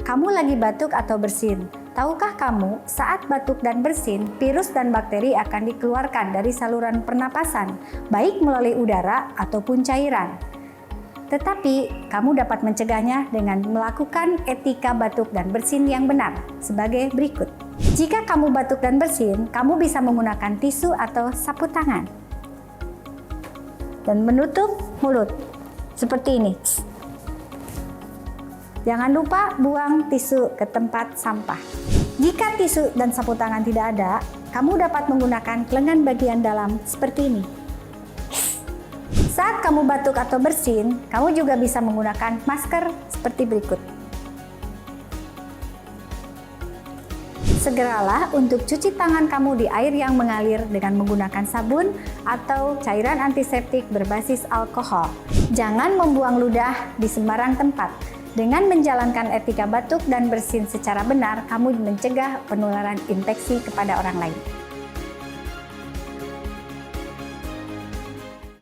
Kamu lagi batuk atau bersin. Tahukah kamu, saat batuk dan bersin, virus dan bakteri akan dikeluarkan dari saluran pernapasan, baik melalui udara ataupun cairan. Tetapi, kamu dapat mencegahnya dengan melakukan etika batuk dan bersin yang benar, sebagai berikut. Jika kamu batuk dan bersin, kamu bisa menggunakan tisu atau sapu tangan. Dan menutup mulut, seperti ini. Jangan lupa buang tisu ke tempat sampah. Jika tisu dan sapu tangan tidak ada, kamu dapat menggunakan lengan bagian dalam seperti ini. Saat kamu batuk atau bersin, kamu juga bisa menggunakan masker seperti berikut. Segeralah untuk cuci tangan kamu di air yang mengalir dengan menggunakan sabun atau cairan antiseptik berbasis alkohol. Jangan membuang ludah di sembarang tempat. Dengan menjalankan etika batuk dan bersin secara benar, kamu mencegah penularan infeksi kepada orang lain.